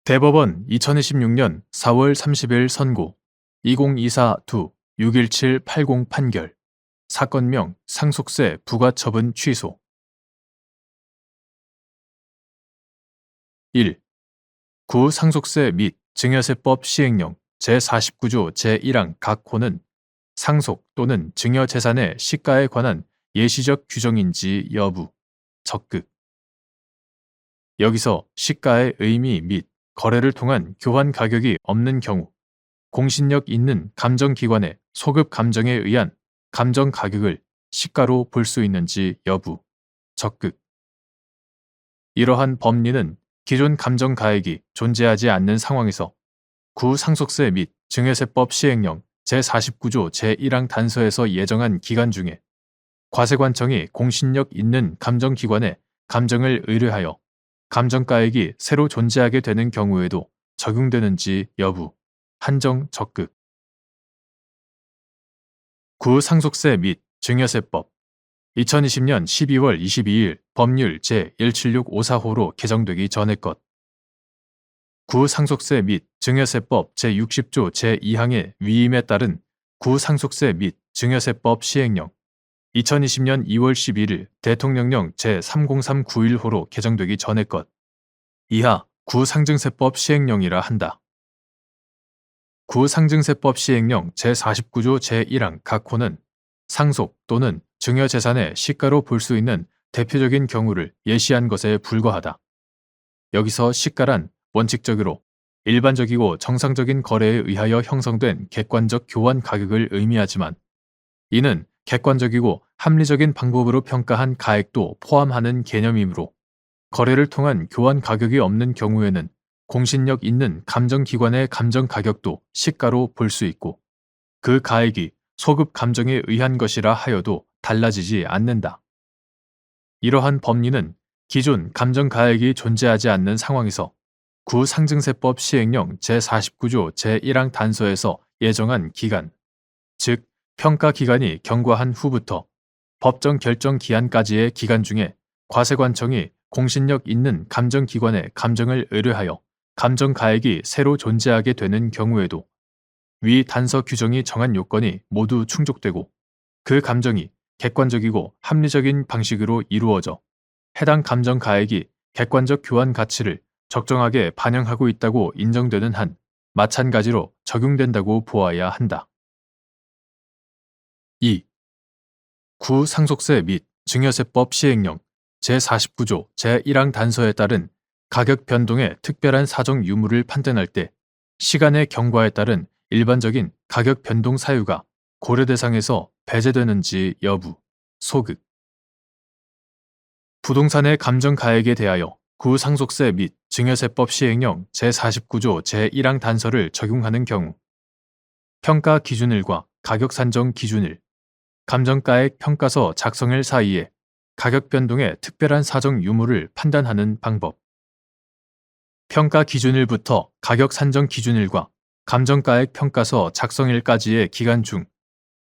대법원 2026년 4월 30일 선고 2024-61780 판결 사건명 상속세 부과처분 취소 1. 구상속세 및 증여세법 시행령 제49조 제1항 각 호는 상속 또는 증여재산의 시가에 관한 예시적 규정인지 여부, 적극. 여기서 시가의 의미 및 거래를 통한 교환 가격이 없는 경우 공신력 있는 감정기관의 소급 감정에 의한 감정 가격을 시가로 볼 수 있는지 여부, 적극. 이러한 법리는 기존 감정 가액이 존재하지 않는 상황에서 구상속세 및 증여세법 시행령 제49조 제1항 단서에서 예정한 기간 중에 과세관청이 공신력 있는 감정기관에 감정을 의뢰하여 감정가액이 새로 존재하게 되는 경우에도 적용되는지 여부, 한정 적극. 구상속세 및 증여세법 2020년 12월 22일 법률 제17654호로 개정되기 전의 것. 구상속세 및 증여세법 제60조 제2항의 위임에 따른 구상속세 및 증여세법 시행령 2020년 2월 11일 대통령령 제303915로 개정되기 전의 것. 이하 구상증세법 시행령이라 한다. 구상증세법 시행령 제49조 제1항 각 호는 상속 또는 증여재산의 시가로 볼 수 있는 대표적인 경우를 예시한 것에 불과하다. 여기서 시가란 원칙적으로 일반적이고 정상적인 거래에 의하여 형성된 객관적 교환 가격을 의미하지만 이는 객관적이고 합리적인 방법으로 평가한 가액도 포함하는 개념이므로 거래를 통한 교환 가격이 없는 경우에는 공신력 있는 감정기관의 감정 가격도 시가로 볼 수 있고 그 가액이 소급 감정에 의한 것이라 하여도 달라지지 않는다. 이러한 법리는 기존 감정 가액이 존재하지 않는 상황에서 구상증세법 시행령 제49조 제1항 단서에서 예정한 기간, 즉 평가 기간이 경과한 후부터 법정 결정 기한까지의 기간 중에 과세관청이 공신력 있는 감정기관에 감정을 의뢰하여 감정 가액이 새로 존재하게 되는 경우에도 위 단서 규정이 정한 요건이 모두 충족되고 그 감정이 객관적이고 합리적인 방식으로 이루어져 해당 감정 가액이 객관적 교환 가치를 적정하게 반영하고 있다고 인정되는 한 마찬가지로 적용된다고 보아야 한다. 2. 구상속세 및 증여세법 시행령 제49조 제1항 단서에 따른 가격 변동의 특별한 사정 유무를 판단할 때 시간의 경과에 따른 일반적인 가격 변동 사유가 고려 대상에서 배제되는지 여부, 소극. 부동산의 감정 가액에 대하여 구상속세 및 증여세법 시행령 제49조 제1항 단서를 적용하는 경우 평가 기준일과 가격 산정 기준일, 감정가액 평가서 작성일 사이에 가격 변동의 특별한 사정 유무를 판단하는 방법. 평가 기준일부터 가격 산정 기준일과 감정가액 평가서 작성일까지의 기간 중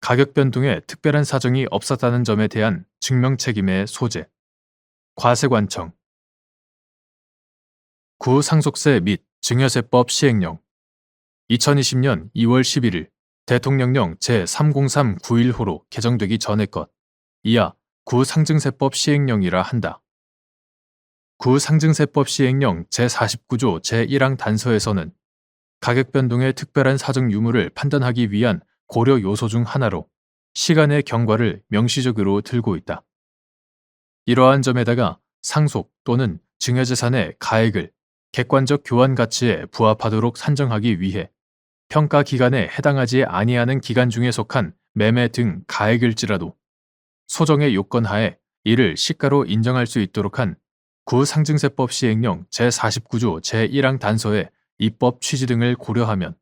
가격 변동의 특별한 사정이 없었다는 점에 대한 증명 책임의 소재. 과세관청. 구상속세 및 증여세법 시행령 2020년 2월 11일 대통령령 제303915로 개정되기 전의 것. 이하 구상증세법 시행령이라 한다. 구상증세법 시행령 제49조 제1항 단서에서는 가격 변동의 특별한 사정 유무를 판단하기 위한 고려 요소 중 하나로 시간의 경과를 명시적으로 들고 있다. 이러한 점에다가 상속 또는 증여재산의 가액을 객관적 교환 가치에 부합하도록 산정하기 위해 평가 기간에 해당하지 아니하는 기간 중에 속한 매매 등 가액일지라도 소정의 요건 하에 이를 시가로 인정할 수 있도록 한 구상증세법 시행령 제49조 제1항 단서의 입법 취지 등을 고려하면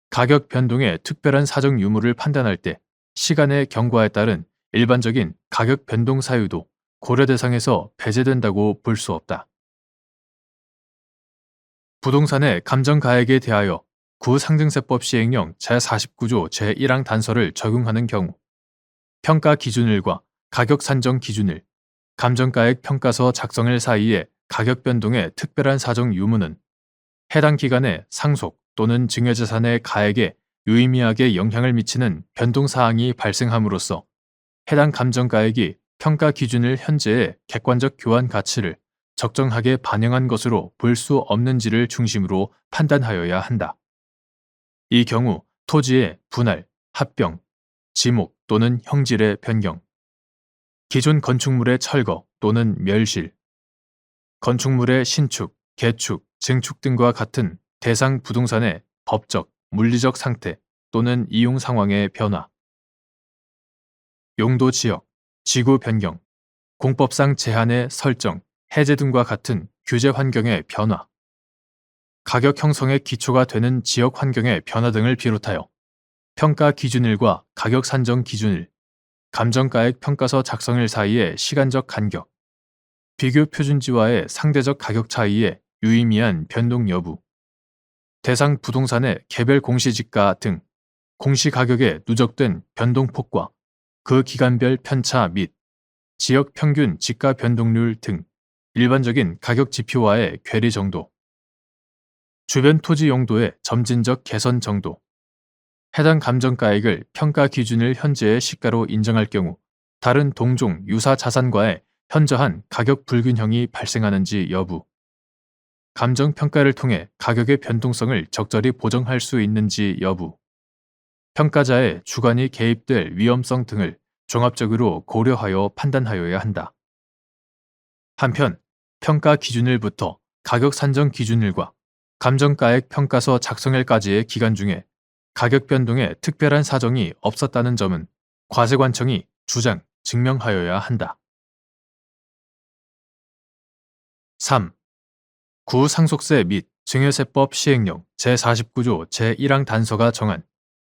가격 변동의 특별한 사정 유무를 판단할 때 시간의 경과에 따른 일반적인 가격 변동 사유도 고려 대상에서 배제된다고 볼 수 없다. 부동산의 감정 가액에 대하여 구상증세법 시행령 제49조 제1항 단서를 적용하는 경우 평가 기준일과 가격 산정 기준일, 감정가액 평가서 작성일 사이의 가격 변동의 특별한 사정 유무는 해당 기간에 상속 또는 증여재산의 가액에 유의미하게 영향을 미치는 변동사항이 발생함으로써 해당 감정가액이 평가 기준을 현재의 객관적 교환 가치를 적정하게 반영한 것으로 볼 수 없는지를 중심으로 판단하여야 한다. 이 경우 토지의 분할, 합병, 지목 또는 형질의 변경, 기존 건축물의 철거 또는 멸실, 건축물의 신축, 개축, 증축 등과 같은 대상 부동산의 법적, 물리적 상태 또는 이용 상황의 변화, 용도 지역, 지구 변경, 공법상 제한의 설정, 해제 등과 같은 규제 환경의 변화, 가격 형성의 기초가 되는 지역 환경의 변화 등을 비롯하여 평가 기준일과 가격 산정 기준일, 감정가액 평가서 작성일 사이의 시간적 간격, 비교 표준지와의 상대적 가격 차이의 유의미한 변동 여부, 대상 부동산의 개별 공시지가 등 공시가격에 누적된 변동폭과 그 기간별 편차 및 지역 평균 지가 변동률 등 일반적인 가격 지표와의 괴리 정도, 주변 토지 용도의 점진적 개선 정도, 해당 감정가액을 평가 기준일 현재의 시가로 인정할 경우 다른 동종 유사 자산과의 현저한 가격 불균형이 발생하는지 여부, 감정평가를 통해 가격의 변동성을 적절히 보정할 수 있는지 여부, 평가자의 주관이 개입될 위험성 등을 종합적으로 고려하여 판단하여야 한다. 한편 평가 기준일부터 가격 산정 기준일과 감정가액 평가서 작성일까지의 기간 중에 가격 변동에 특별한 사정이 없었다는 점은 과세관청이 주장, 증명하여야 한다. 3. 구상속세 및 증여세법 시행령 제49조 제1항 단서가 정한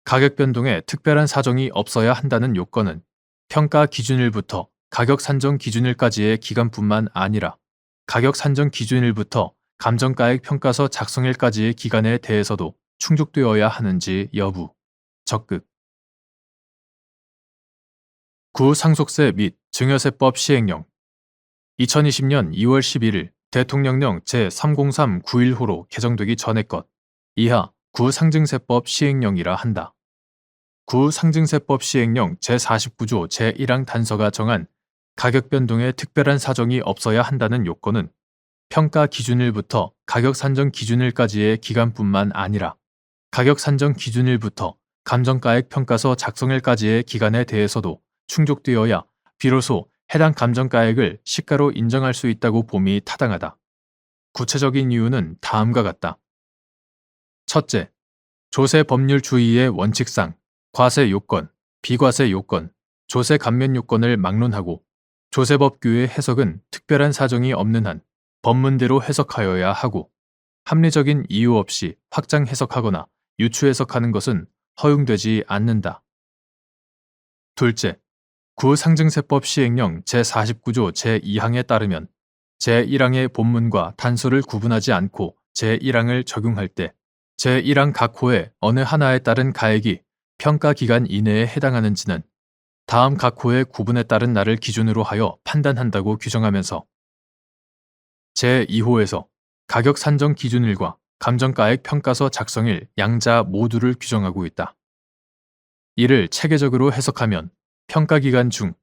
가격 변동에 특별한 사정이 없어야 한다는 요건은 평가 기준일부터 가격 산정 기준일까지의 기간뿐만 아니라 가격 산정 기준일부터 감정가액 평가서 작성일까지의 기간에 대해서도 충족되어야 하는지 여부. 적극. 구상속세 및 증여세법 시행령 2020년 2월 11일 대통령령 제30391호로 개정되기 전의 것 이하 구상증세법 시행령이라 한다. 구상증세법 시행령 제49조 제1항 단서가 정한 가격 변동에 특별한 사정이 없어야 한다는 요건은 평가 기준일부터 가격 산정 기준일까지의 기간뿐만 아니라 가격 산정 기준일부터 감정가액 평가서 작성일까지의 기간에 대해서도 충족되어야 비로소 해당 감정가액을 시가로 인정할 수 있다고 봄이 타당하다. 구체적인 이유는 다음과 같다. 첫째, 조세 법률 주의의 원칙상 과세 요건, 비과세 요건, 조세 감면 요건을 막론하고 조세법규의 해석은 특별한 사정이 없는 한 법문대로 해석하여야 하고 합리적인 이유 없이 확장 해석하거나 유추 해석하는 것은 허용되지 않는다. 둘째, 구상증세법 시행령 제49조 제2항에 따르면 제1항의 본문과 단서를 구분하지 않고 제1항을 적용할 때 제1항 각 호의 어느 하나에 따른 가액이 평가 기간 이내에 해당하는지는 다음 각 호의 구분에 따른 날을 기준으로 하여 판단한다고 규정하면서 제2호에서 가격 산정 기준일과 감정가액 평가서 작성일 양자 모두를 규정하고 있다. 이를 체계적으로 해석하면 평가기간 중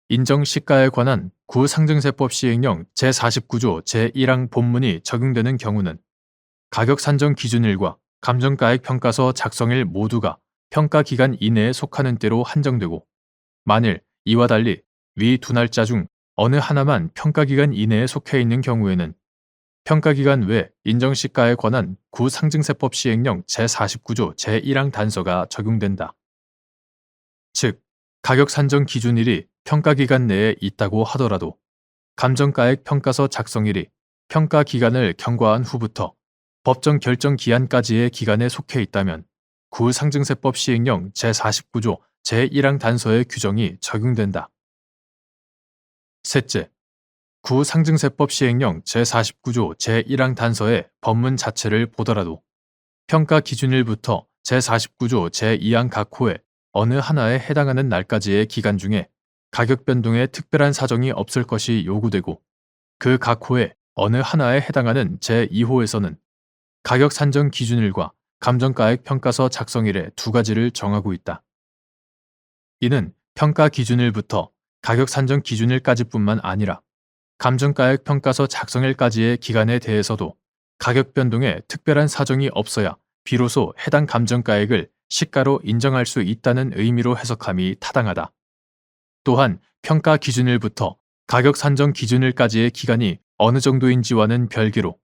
인정시가에 관한 구상증세법 시행령 제49조 제1항 본문이 적용되는 경우는 가격 산정 기준일과 감정가액 평가서 작성일 모두가 평가기간 이내에 속하는 때로 한정되고 만일 이와 달리 위 두 날짜 중 어느 하나만 평가기간 이내에 속해 있는 경우에는 평가기간 외 인정시가에 관한 구상증세법 시행령 제49조 제1항 단서가 적용된다. 즉, 가격 산정 기준일이 평가기간 내에 있다고 하더라도 감정가액 평가서 작성일이 평가기간을 경과한 후부터 법정 결정 기한까지의 기간에 속해 있다면 구상증세법 시행령 제49조 제1항 단서의 규정이 적용된다. 셋째, 구상증세법 시행령 제49조 제1항 단서의 법문 자체를 보더라도 평가 기준일부터 제49조 제2항 각 호의 어느 하나에 해당하는 날까지의 기간 중에 가격 변동에 특별한 사정이 없을 것이 요구되고 그 각 호의 어느 하나에 해당하는 제2호에서는 가격 산정 기준일과 감정가액 평가서 작성일의 두 가지를 정하고 있다. 이는 평가 기준일부터 가격 산정 기준일까지뿐만 아니라 감정가액 평가서 작성일까지의 기간에 대해서도 가격 변동에 특별한 사정이 없어야 비로소 해당 감정가액을 시가로 인정할 수 있다는 의미로 해석함이 타당하다. 또한 평가 기준일부터 가격 산정 기준일까지의 기간이 어느 정도인지와는 별개로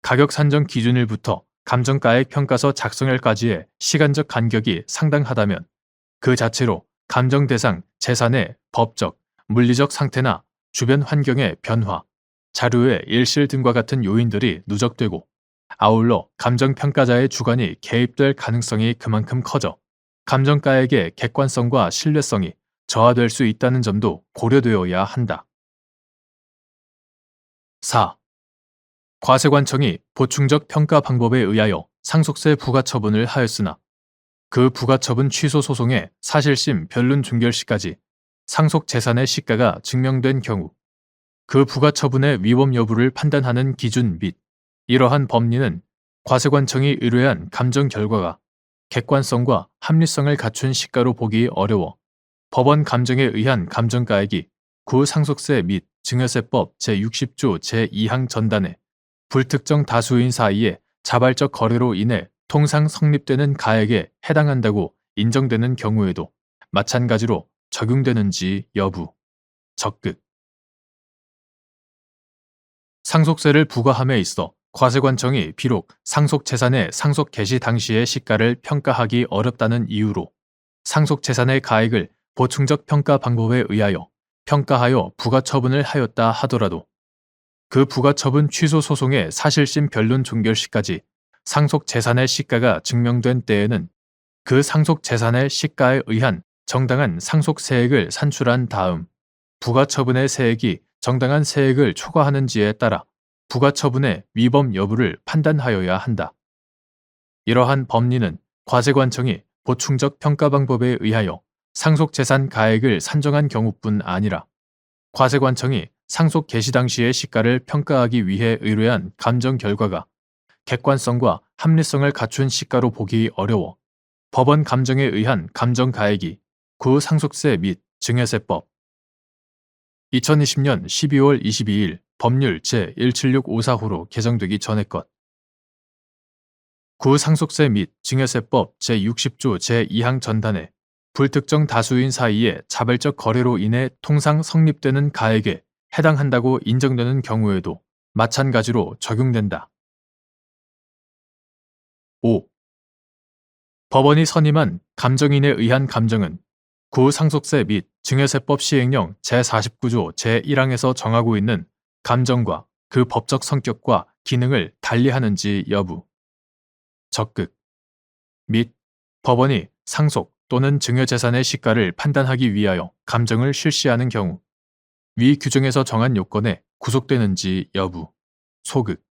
가격 산정 기준일부터 감정가액 평가서 작성일까지의 시간적 간격이 상당하다면 그 자체로 감정 대상 재산의 법적, 물리적 상태나 주변 환경의 변화, 자료의 일실 등과 같은 요인들이 누적되고 아울러 감정평가자의 주관이 개입될 가능성이 그만큼 커져 감정가액의 객관성과 신뢰성이 저하될 수 있다는 점도 고려되어야 한다. 4. 과세관청이 보충적 평가 방법에 의하여 상속세 부과처분을 하였으나 그 부과처분 취소 소송의 사실심 변론 종결 시까지 상속 재산의 시가가 증명된 경우 그 부과처분의 위법 여부를 판단하는 기준 및 이러한 법리는 과세관청이 의뢰한 감정 결과가 객관성과 합리성을 갖춘 시가로 보기 어려워 법원 감정에 의한 감정가액이 구상속세 및 증여세법 제60조 제2항 전단에 불특정 다수인 사이에 자발적 거래로 인해 통상 성립되는 가액에 해당한다고 인정되는 경우에도 마찬가지로 적용되는지 여부, 적극. 상속세를 부과함에 있어 과세관청이 비록 상속재산의 상속 개시 당시의 시가를 평가하기 어렵다는 이유로 상속재산의 가액을 보충적 평가 방법에 의하여 평가하여 부과처분을 하였다 하더라도 그 부과처분 취소 소송의 사실심 변론 종결 시까지 상속재산의 시가가 증명된 때에는 그 상속재산의 시가에 의한 정당한 상속세액을 산출한 다음 부과처분의 세액이 정당한 세액을 초과하는지에 따라 부과처분의 위법 여부를 판단하여야 한다. 이러한 법리는 과세관청이 보충적 평가 방법에 의하여 상속재산 가액을 산정한 경우뿐 아니라 과세관청이 상속 개시 당시의 시가를 평가하기 위해 의뢰한 감정 결과가 객관성과 합리성을 갖춘 시가로 보기 어려워 법원 감정에 의한 감정 가액이 구상속세 및 증여세법 2020년 12월 22일 법률 제17654호로 개정되기 전의 것. 구상속세 및 증여세법 제60조 제2항 전단에 불특정 다수인 사이에 자발적 거래로 인해 통상 성립되는 가액에 해당한다고 인정되는 경우에도 마찬가지로 적용된다. 5. 법원이 선임한 감정인에 의한 감정은 구상속세 및 증여세법 시행령 제49조 제1항에서 정하고 있는 감정과 그 법적 성격과 기능을 달리하는지 여부, 적극, 및 법원이 상속 또는 증여재산의 시가를 판단하기 위하여 감정을 실시하는 경우 위 규정에서 정한 요건에 구속되는지 여부, 소극.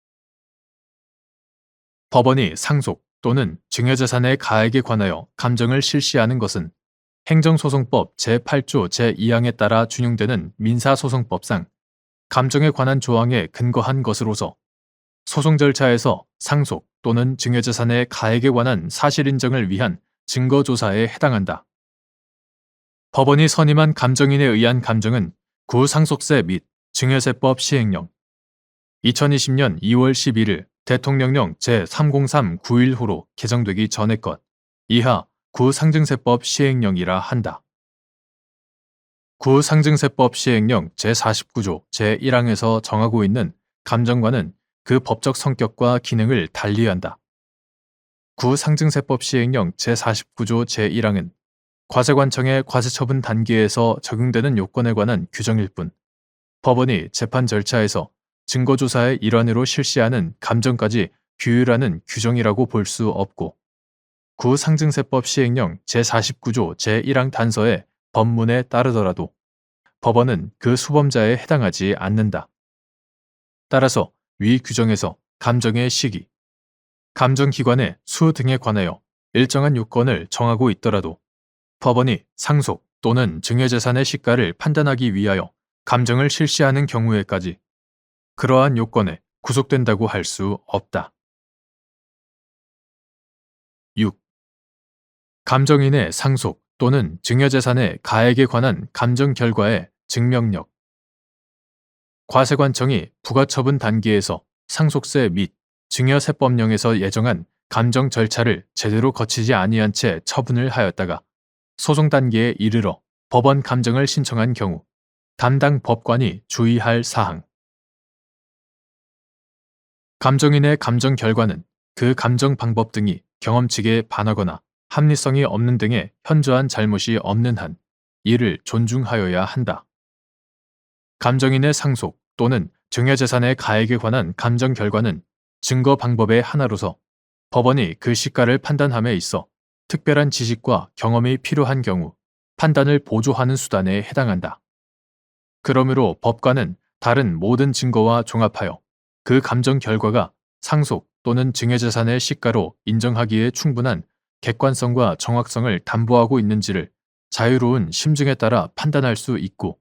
법원이 상속 또는 증여재산의 가액에 관하여 감정을 실시하는 것은 행정소송법 제8조 제2항에 따라 준용되는 민사소송법상 감정에 관한 조항에 근거한 것으로서 소송 절차에서 상속 또는 증여재산의 가액에 관한 사실 인정을 위한 증거조사에 해당한다. 법원이 선임한 감정인에 의한 감정은 구상속세 및 증여세법 시행령 2020년 2월 11일 대통령령 제30391호로 개정되기 전의 것 이하 구상증세법 시행령이라 한다. 구상증세법 시행령 제49조 제1항에서 정하고 있는 감정과는 그 법적 성격과 기능을 달리한다. 구상증세법 시행령 제49조 제1항은 과세관청의 과세처분 단계에서 적용되는 요건에 관한 규정일 뿐 법원이 재판 절차에서 증거조사의 일환으로 실시하는 감정까지 규율하는 규정이라고 볼 수 없고 구상증세법 시행령 제49조 제1항 단서의 법문에 따르더라도 법원은 그 수범자에 해당하지 않는다. 따라서 위 규정에서 감정의 시기, 감정기관의 수 등에 관하여 일정한 요건을 정하고 있더라도 법원이 상속 또는 증여재산의 시가를 판단하기 위하여 감정을 실시하는 경우에까지 그러한 요건에 구속된다고 할 수 없다. 감정인의 상속 또는 증여재산의 가액에 관한 감정 결과의 증명력. 과세관청이 부가처분 단계에서 상속세 및 증여세법령에서 예정한 감정 절차를 제대로 거치지 아니한 채 처분을 하였다가 소송 단계에 이르러 법원 감정을 신청한 경우 담당 법관이 주의할 사항. 감정인의 감정 결과는 그 감정 방법 등이 경험칙에 반하거나 합리성이 없는 등의 현저한 잘못이 없는 한 이를 존중하여야 한다. 감정인의 상속 또는 증여재산의 가액에 관한 감정 결과는 증거 방법의 하나로서 법원이 그 시가를 판단함에 있어 특별한 지식과 경험이 필요한 경우 판단을 보조하는 수단에 해당한다. 그러므로 법관은 다른 모든 증거와 종합하여 그 감정 결과가 상속 또는 증여재산의 시가로 인정하기에 충분한 객관성과 정확성을 담보하고 있는지를 자유로운 심증에 따라 판단할 수 있고,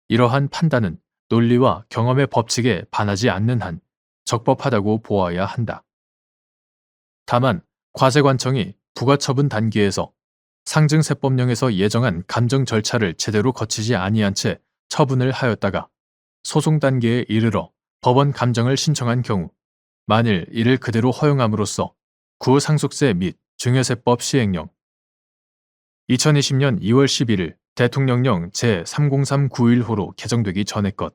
이러한 판단은 논리와 경험의 법칙에 반하지 않는 한 적법하다고 보아야 한다. 다만 과세관청이 부가처분 단계에서 상증세법령에서 예정한 감정 절차를 제대로 거치지 아니한 채 처분을 하였다가 소송 단계에 이르러 법원 감정을 신청한 경우 만일 이를 그대로 허용함으로써 구상속세 및 증여세법 시행령 2020년 2월 11일 대통령령 제30391호로 개정되기 전의 것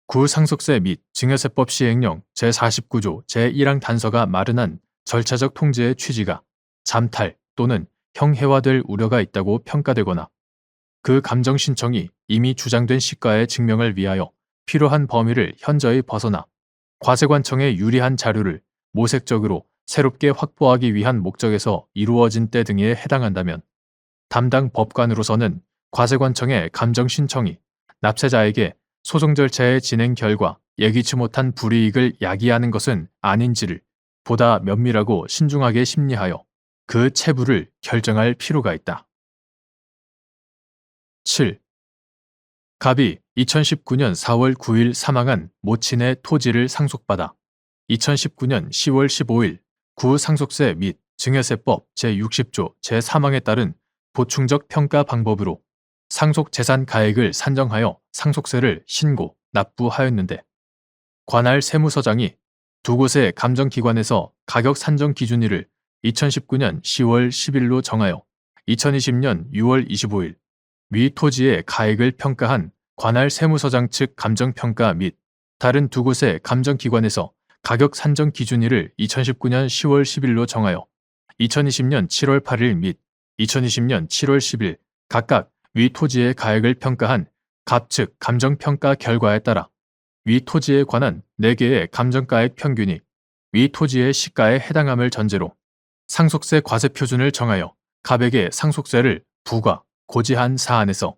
구상속세 및 증여세법 시행령 제49조 제1항 단서가 마련한 절차적 통제의 취지가 잠탈 또는 형해화될 우려가 있다고 평가되거나 그 감정 신청이 이미 주장된 시가의 증명을 위하여 필요한 범위를 현저히 벗어나 과세관청에 유리한 자료를 모색적으로 새롭게 확보하기 위한 목적에서 이루어진 때 등에 해당한다면 담당 법관으로서는 과세관청의 감정 신청이 납세자에게 소송 절차의 진행 결과 예기치 못한 불이익을 야기하는 것은 아닌지를 보다 면밀하고 신중하게 심리하여 그 체부를 결정할 필요가 있다. 7. 갑이 2019년 4월 9일 사망한 모친의 토지를 상속받아 2019년 10월 15일 구상속세 및 증여세법 제60조 제3항에 따른 보충적 평가 방법으로 상속재산 가액을 산정하여 상속세를 신고, 납부하였는데 관할 세무서장이 두 곳의 감정기관에서 가격 산정 기준일을 2019년 10월 10일로 정하여 2020년 6월 25일 위 토지의 가액을 평가한 관할 세무서장 측 감정평가 및 다른 두 곳의 감정기관에서 가격 산정 기준일을 2019년 10월 10일로 정하여 2020년 7월 8일 및 2020년 7월 10일 각각 위 토지의 가액을 평가한 갑 측 감정평가 결과에 따라 위 토지에 관한 4개의 감정가액 평균이 위 토지의 시가에 해당함을 전제로 상속세 과세 표준을 정하여 갑에게 상속세를 부과, 고지한 사안에서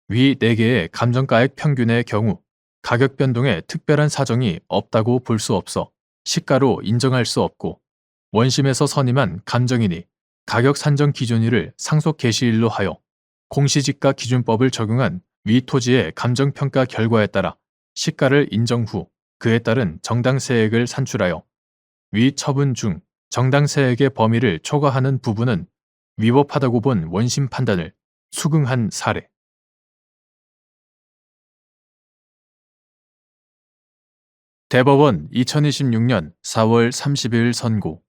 위 4개의 감정가액 평균의 경우 가격 변동에 특별한 사정이 없다고 볼 수 없어 시가로 인정할 수 없고 원심에서 선임한 감정인이 가격 산정 기준일을 상속 개시일로 하여 공시지가 기준법을 적용한 위 토지의 감정평가 결과에 따라 시가를 인정 후 그에 따른 정당세액을 산출하여 위 처분 중 정당세액의 범위를 초과하는 부분은 위법하다고 본 원심 판단을 수긍한 사례. 대법원 2026년 4월 30일 선고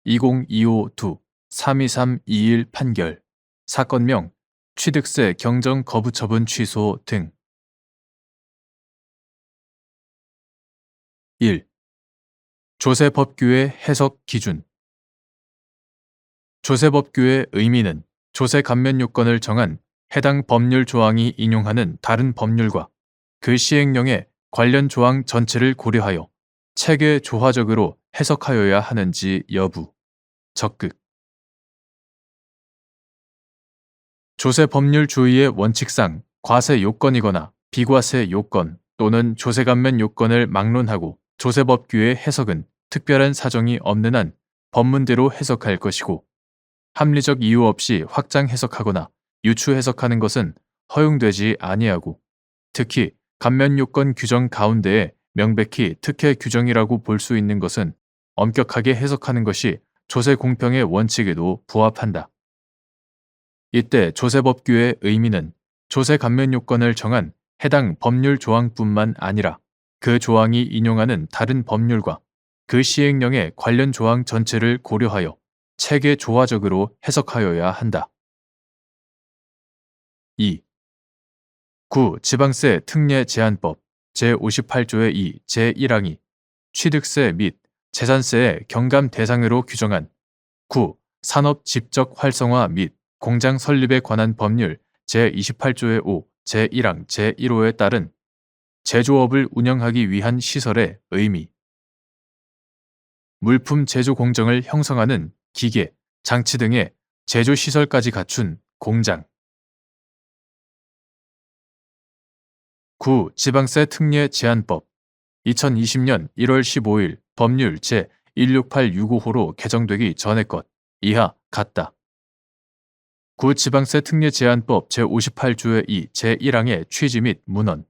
2025-2-32321 판결 사건명 취득세 경정 거부 처분 취소 등 1. 조세법규의 해석 기준 조세법규의 의미는 조세 감면 요건을 정한 해당 법률 조항이 인용하는 다른 법률과 그 시행령의 관련 조항 전체를 고려하여 체계 조화적으로 해석하여야 하는지 여부. 적극. 조세 법률 주의의 원칙상 과세 요건이거나 비과세 요건 또는 조세 감면 요건을 막론하고 조세법규의 해석은 특별한 사정이 없는 한 법문대로 해석할 것이고 합리적 이유 없이 확장 해석하거나 유추 해석하는 것은 허용되지 아니하고 특히 감면 요건 규정 가운데에 명백히 특혜 규정이라고 볼 수 있는 것은 엄격하게 해석하는 것이 조세 공평의 원칙에도 부합한다. 이때 조세법규의 의미는 조세 감면 요건을 정한 해당 법률 조항뿐만 아니라 그 조항이 인용하는 다른 법률과 그 시행령의 관련 조항 전체를 고려하여 체계 조화적으로 해석하여야 한다. 2. 구 지방세 특례 제한법 제58조의 2 제1항이 취득세 및 재산세의 경감 대상으로 규정한 구 산업 집적 활성화 및 공장 설립에 관한 법률 제28조의 5 제1항 제1호에 따른 제조업을 운영하기 위한 시설의 의미, 물품 제조 공정을 형성하는 기계, 장치 등의 제조 시설까지 갖춘 공장. 9. 지방세 특례 제한법 2020년 1월 15일 법률 제168655호로 개정되기 전의 것 이하 같다. 9. 지방세 특례 제한법 제58조의 2 제1항의 취지 및 문헌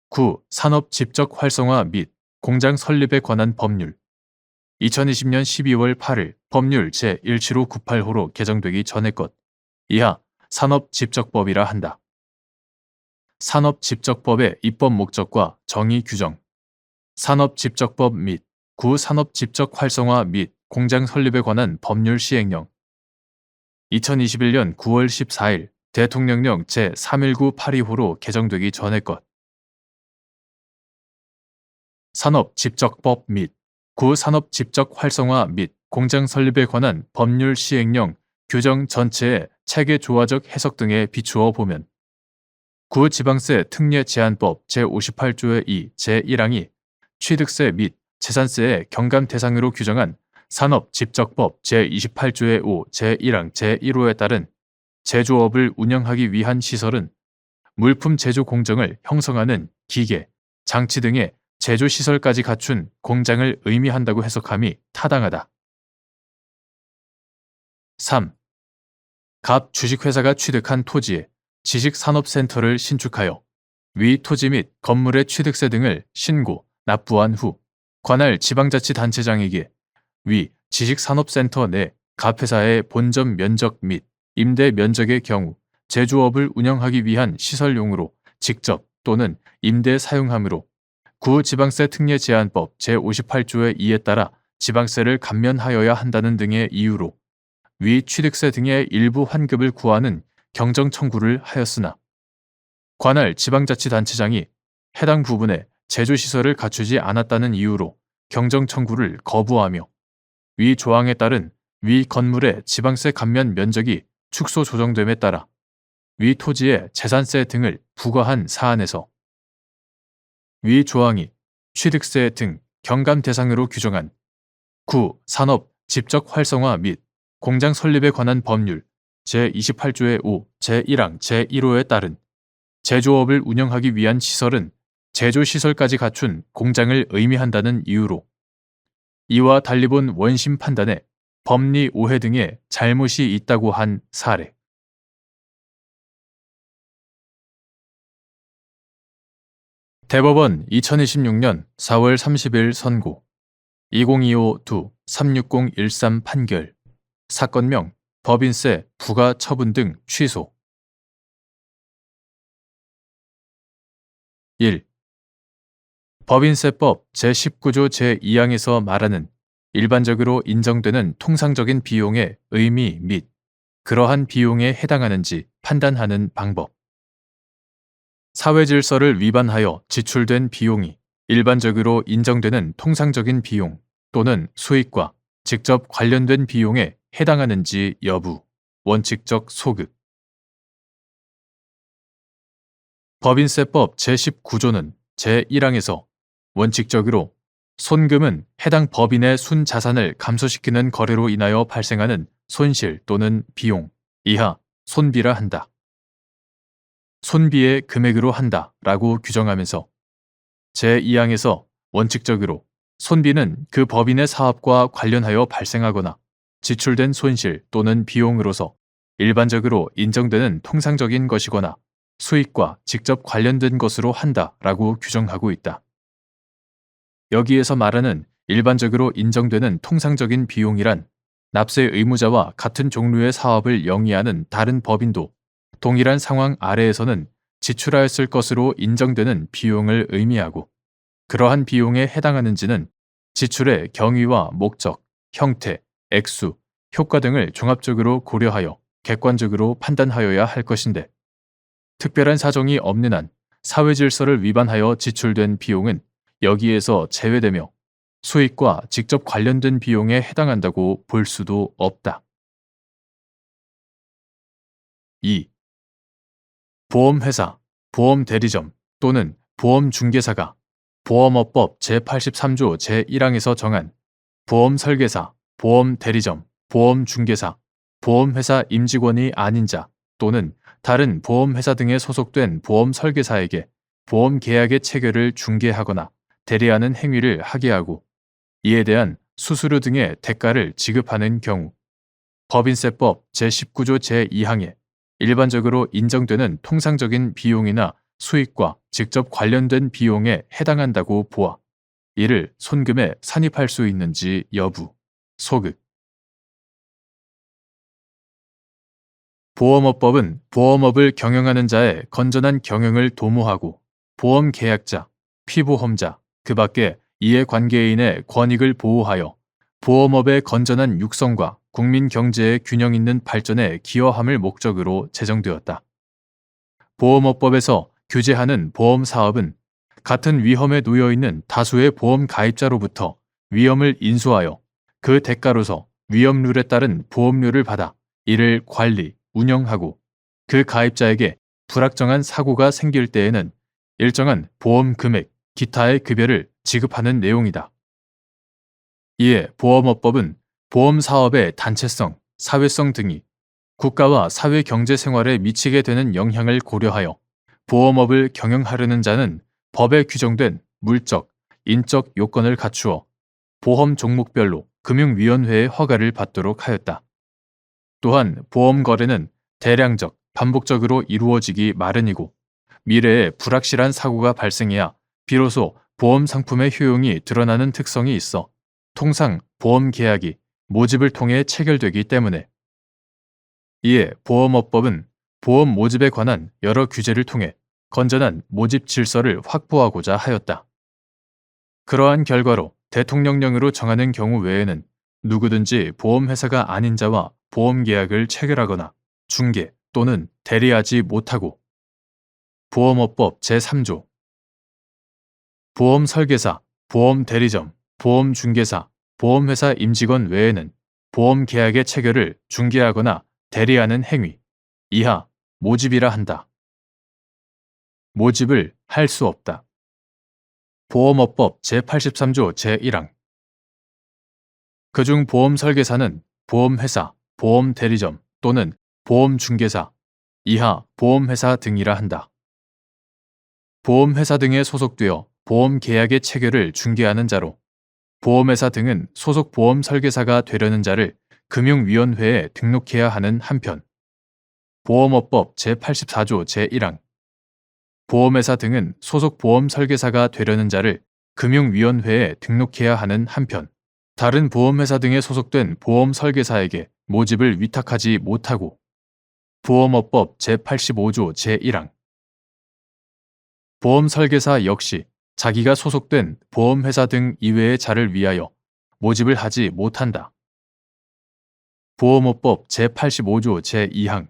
9. 산업 집적 활성화 및 공장 설립에 관한 법률 2020년 12월 8일 법률 제17598호로 개정되기 전의 것 이하 산업집적법이라 한다. 산업집적법의 입법 목적과 정의 규정 산업집적법 및 구산업집적 활성화 및 공장 설립에 관한 법률 시행령 2021년 9월 14일 대통령령 제31982호로 개정되기 전의 것 산업집적법 및 구산업집적 활성화 및 공장 설립에 관한 법률 시행령 규정 전체의 체계 조화적 해석 등에 비추어 보면 구지방세 특례 제한법 제58조의 2 제1항이 취득세 및 재산세의 경감 대상으로 규정한 산업집적법 제28조의 5 제1항 제1호에 따른 제조업을 운영하기 위한 시설은 물품 제조 공정을 형성하는 기계, 장치 등의 제조 시설까지 갖춘 공장을 의미한다고 해석함이 타당하다. 3. 갑 주식회사가 취득한 토지에 지식산업센터를 신축하여 위 토지 및 건물의 취득세 등을 신고, 납부한 후 관할 지방자치단체장에게 위 지식산업센터 내 갑회사의 본점 면적 및 임대 면적의 경우 제조업을 운영하기 위한 시설용으로 직접 또는 임대 사용하므로 구지방세 특례 제한법 제58조의 2에 따라 지방세를 감면하여야 한다는 등의 이유로 위 취득세 등의 일부 환급을 구하는 경정 청구를 하였으나 관할 지방자치단체장이 해당 부분에 제조시설을 갖추지 않았다는 이유로 경정 청구를 거부하며 위 조항에 따른 위 건물의 지방세 감면 면적이 축소 조정됨에 따라 위 토지의 재산세 등을 부과한 사안에서 위 조항이 취득세 등 경감 대상으로 규정한 구 산업 집적 활성화 및 공장 설립에 관한 법률 제28조의 5 제1항 제1호에 따른 제조업을 운영하기 위한 시설은 제조시설까지 갖춘 공장을 의미한다는 이유로 이와 달리 본 원심 판단에 법리 오해 등의 잘못이 있다고 한 사례. 대법원 2026년 4월 30일 선고 2025-2-36013 판결 사건명 법인세 부과 처분 등 취소 1. 법인세법 제19조 제2항에서 말하는 일반적으로 인정되는 통상적인 비용의 의미 및 그러한 비용에 해당하는지 판단하는 방법 사회질서를 위반하여 지출된 비용이 일반적으로 인정되는 통상적인 비용 또는 수익과 직접 관련된 비용에 해당하는지 여부, 원칙적 소급. 법인세법 제19조는 제1항에서 원칙적으로 손금은 해당 법인의 순자산을 감소시키는 거래로 인하여 발생하는 손실 또는 비용 이하 손비라 한다. 손비의 금액으로 한다 라고 규정하면서 제2항에서 원칙적으로 손비는 그 법인의 사업과 관련하여 발생하거나 지출된 손실 또는 비용으로서 일반적으로 인정되는 통상적인 것이거나 수익과 직접 관련된 것으로 한다 라고 규정하고 있다. 여기에서 말하는 일반적으로 인정되는 통상적인 비용이란 납세 의무자와 같은 종류의 사업을 영위하는 다른 법인도 동일한 상황 아래에서는 지출하였을 것으로 인정되는 비용을 의미하고, 그러한 비용에 해당하는지는 지출의 경위와 목적, 형태, 액수, 효과 등을 종합적으로 고려하여 객관적으로 판단하여야 할 것인데, 특별한 사정이 없는 한 사회 질서를 위반하여 지출된 비용은 여기에서 제외되며 수익과 직접 관련된 비용에 해당한다고 볼 수도 없다. 2. 보험회사, 보험대리점 또는 보험중개사가 보험업법 제83조 제1항에서 정한 보험설계사, 보험대리점, 보험중개사, 보험회사 임직원이 아닌 자 또는 다른 보험회사 등에 소속된 보험설계사에게 보험계약의 체결을 중개하거나 대리하는 행위를 하게 하고, 이에 대한 수수료 등의 대가를 지급하는 경우 법인세법 제19조 제2항에 일반적으로 인정되는 통상적인 비용이나 수익과 직접 관련된 비용에 해당한다고 보아 이를 손금에 산입할 수 있는지 여부, 소극. 보험업법은 보험업을 경영하는 자의 건전한 경영을 도모하고 보험계약자, 피보험자, 그 밖에 이해관계인의 권익을 보호하여 보험업의 건전한 육성과 국민 경제의 균형 있는 발전에 기여함을 목적으로 제정되었다. 보험업법에서 규제하는 보험사업은 같은 위험에 놓여 있는 다수의 보험 가입자로부터 위험을 인수하여 그 대가로서 위험률에 따른 보험료를 받아 이를 관리, 운영하고 그 가입자에게 불확정한 사고가 생길 때에는 일정한 보험 금액, 기타의 급여를 지급하는 내용이다. 이에 보험업법은 보험사업의 단체성, 사회성 등이 국가와 사회 경제 생활에 미치게 되는 영향을 고려하여 보험업을 경영하려는 자는 법에 규정된 물적, 인적 요건을 갖추어 보험 종목별로 금융위원회의 허가를 받도록 하였다. 또한 보험 거래는 대량적, 반복적으로 이루어지기 마련이고 미래에 불확실한 사고가 발생해야 비로소 보험 상품의 효용이 드러나는 특성이 있어 통상 보험 계약이 모집을 통해 체결되기 때문에, 이에 보험업법은 보험 모집에 관한 여러 규제를 통해 건전한 모집 질서를 확보하고자 하였다. 그러한 결과로 대통령령으로 정하는 경우 외에는 누구든지 보험회사가 아닌 자와 보험계약을 체결하거나 중개 또는 대리하지 못하고, 보험업법 제3조 보험설계사, 보험대리점, 보험중개사, 보험회사 임직원 외에는 보험계약의 체결을 중개하거나 대리하는 행위 이하 모집이라 한다. 모집을 할 수 없다. 보험업법 제83조 제1항 그중 보험설계사는 보험회사, 보험대리점 또는 보험중개사 이하 보험회사 등이라 한다. 보험회사 등에 소속되어 보험계약의 체결을 중개하는 자로 보험회사 등은 소속 보험설계사가 되려는 자를 금융위원회에 등록해야 하는 한편, 보험업법 제84조 제1항 보험회사 등은 소속 보험설계사가 되려는 자를 금융위원회에 등록해야 하는 한편, 다른 보험회사 등에 소속된 보험설계사에게 모집을 위탁하지 못하고, 보험업법 제85조 제1항 보험설계사 역시 자기가 소속된 보험회사 등 이외의 자를 위하여 모집을 하지 못한다. 보험업법 제85조 제2항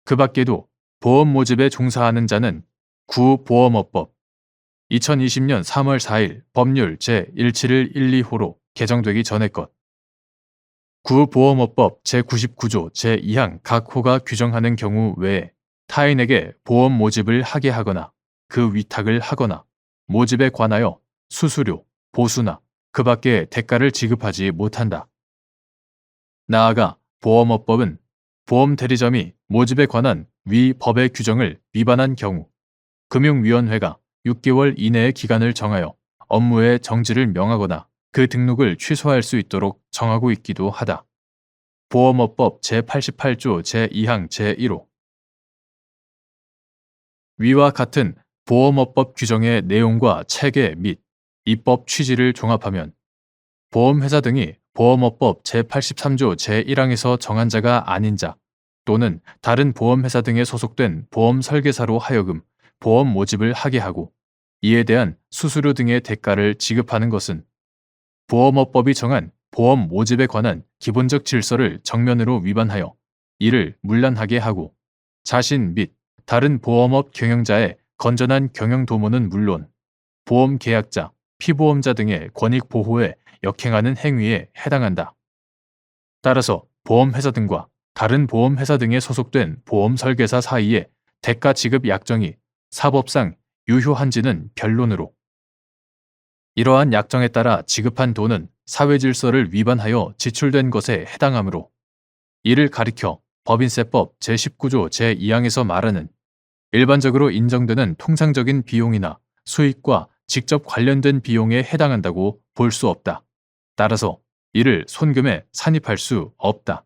그 밖에도 보험 모집에 종사하는 자는 구보험업법 2020년 3월 4일 법률 제17112호로 개정되기 전의 것, 구보험업법 제99조 제2항 각 호가 규정하는 경우 외에 타인에게 보험 모집을 하게 하거나 그 위탁을 하거나 모집에 관하여 수수료, 보수나 그 밖의 대가를 지급하지 못한다. 나아가 보험업법은 보험대리점이 모집에 관한 위 법의 규정을 위반한 경우 금융위원회가 6개월 이내의 기간을 정하여 업무의 정지를 명하거나 그 등록을 취소할 수 있도록 정하고 있기도 하다. 보험업법 제88조 제2항 제1호 위와 같은 보험업법 규정의 내용과 체계 및 입법 취지를 종합하면 보험회사 등이 보험업법 제83조 제1항에서 정한 자가 아닌 자 또는 다른 보험회사 등에 소속된 보험 설계사로 하여금 보험 모집을 하게 하고 이에 대한 수수료 등의 대가를 지급하는 것은 보험업법이 정한 보험 모집에 관한 기본적 질서를 정면으로 위반하여 이를 문란하게 하고 자신 및 다른 보험업 경영자의 건전한 경영 도모는 물론 보험 계약자, 피보험자 등의 권익 보호에 역행하는 행위에 해당한다. 따라서 보험회사 등과 다른 보험회사 등에 소속된 보험 설계사 사이의 대가 지급 약정이 사법상 유효한지는 변론으로 이러한 약정에 따라 지급한 돈은 사회 질서를 위반하여 지출된 것에 해당하므로 이를 가리켜 법인세법 제19조 제2항에서 말하는 일반적으로 인정되는 통상적인 비용이나 수익과 직접 관련된 비용에 해당한다고 볼 수 없다. 따라서 이를 손금에 산입할 수 없다.